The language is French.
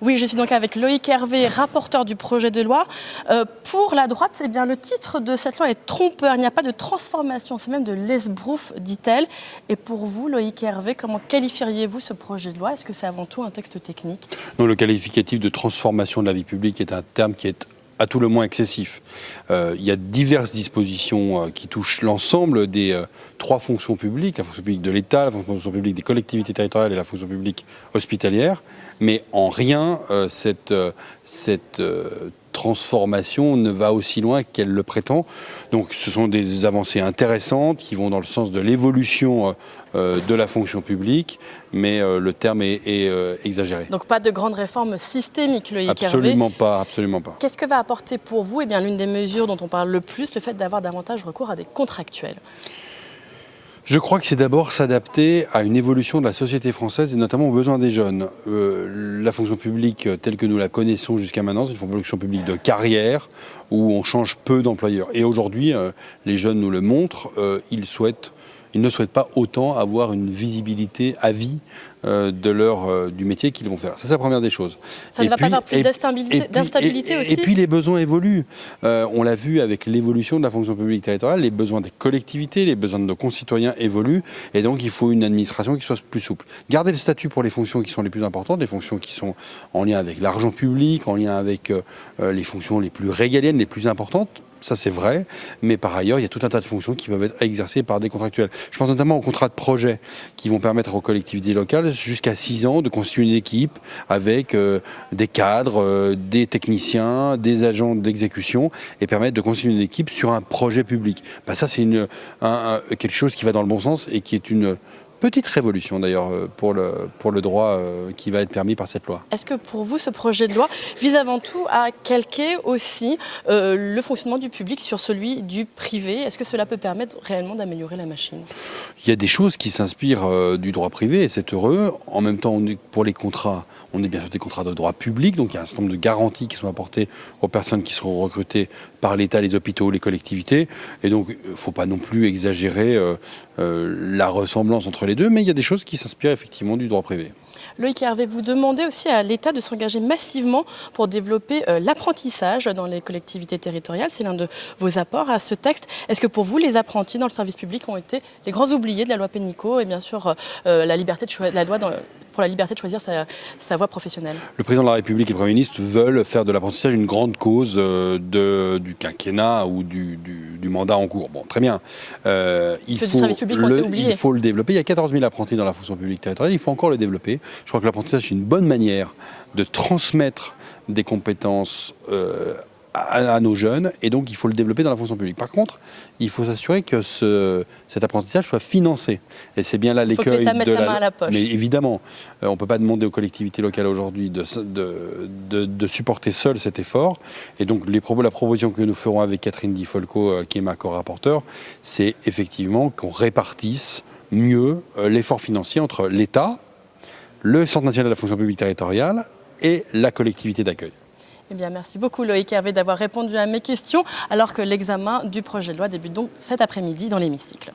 Oui, je suis donc avec Loïc Hervé, rapporteur du projet de loi. Pour la droite, eh bien, le titre de cette loi est trompeur. Il n'y a pas de transformation, c'est même de l'esbrouf, dit-elle. Et pour vous, Loïc Hervé, comment qualifieriez-vous ce projet de loi? Est-ce que c'est avant tout un texte technique? Non, le qualificatif de transformation de la vie publique est un terme qui est à tout le moins excessif. Il y a diverses dispositions qui touchent l'ensemble des trois fonctions publiques, la fonction publique de l'État, la fonction publique des collectivités territoriales et la fonction publique hospitalière, mais en rien cette transformation ne va aussi loin qu'elle le prétend. Donc ce sont des avancées intéressantes qui vont dans le sens de l'évolution de la fonction publique, mais le terme est exagéré. Donc pas de grande réforme systémique, Loïc Hervé? Absolument pas, absolument pas. Qu'est-ce que va apporter pour vous, eh bien, l'une des mesures dont on parle le plus, le fait d'avoir davantage recours à des contractuels? Je crois que c'est d'abord s'adapter à une évolution de la société française et notamment aux besoins des jeunes. La fonction publique telle que nous la connaissons jusqu'à maintenant, c'est une fonction publique de carrière où on change peu d'employeurs. Et aujourd'hui, les jeunes nous le montrent, ils ne souhaitent pas autant avoir une visibilité à vie du métier qu'ils vont faire. Ça, c'est la première des choses. Ça ne va pas avoir plus d'instabilité aussi? Et puis les besoins évoluent. On l'a vu avec l'évolution de la fonction publique territoriale, les besoins des collectivités, les besoins de nos concitoyens évoluent, et donc il faut une administration qui soit plus souple. Garder le statut pour les fonctions qui sont les plus importantes, les fonctions qui sont en lien avec l'argent public, en lien avec les fonctions les plus régaliennes, les plus importantes. Ça, c'est vrai, mais par ailleurs, il y a tout un tas de fonctions qui peuvent être exercées par des contractuels. Je pense notamment aux contrats de projet qui vont permettre aux collectivités locales, jusqu'à 6 ans, de constituer une équipe avec des cadres, des techniciens, des agents d'exécution et permettre de constituer une équipe sur un projet public. Ben ça, c'est quelque chose qui va dans le bon sens et qui est une petite révolution d'ailleurs pour le droit qui va être permis par cette loi. Est-ce que pour vous, ce projet de loi vise avant tout à calquer aussi le fonctionnement du public sur celui du privé? Est-ce que cela peut permettre réellement d'améliorer la machine? Il y a des choses qui s'inspirent du droit privé et c'est heureux. En même temps, pour les contrats, on est bien sûr des contrats de droit public, donc il y a un certain nombre de garanties qui sont apportées aux personnes qui seront recrutées par l'État, les hôpitaux, les collectivités. Et donc, il ne faut pas non plus exagérer la ressemblance entre les deux, mais il y a des choses qui s'inspirent effectivement du droit privé. Loïc Hervé, vous demandez aussi à l'État de s'engager massivement pour développer l'apprentissage dans les collectivités territoriales. C'est l'un de vos apports à ce texte. Est-ce que pour vous, les apprentis dans le service public ont été les grands oubliés de la loi Pénicaud et bien sûr la loi pour la liberté de choisir sa voie professionnelle? Le président de la République et le Premier ministre veulent faire de l'apprentissage une grande cause du quinquennat ou du mandat en cours. Bon, très bien. Il faut le développer. Il y a 14 000 apprentis dans la fonction publique territoriale. Il faut encore le développer. Je crois que l'apprentissage, c'est une bonne manière de transmettre des compétences à nos jeunes, et donc il faut le développer dans la fonction publique. Par contre, il faut s'assurer que cet apprentissage soit financé. Et c'est bien là l'écueil de la main à la poche. Mais évidemment, on ne peut pas demander aux collectivités locales aujourd'hui de supporter seules cet effort. Et donc la proposition que nous ferons avec Catherine Di Folco, qui est ma co-rapporteure, c'est effectivement qu'on répartisse mieux l'effort financier entre l'État, le Centre national de la fonction publique territoriale et la collectivité d'accueil. Eh bien, merci beaucoup Loïc Hervé d'avoir répondu à mes questions, alors que l'examen du projet de loi débute donc cet après-midi dans l'hémicycle.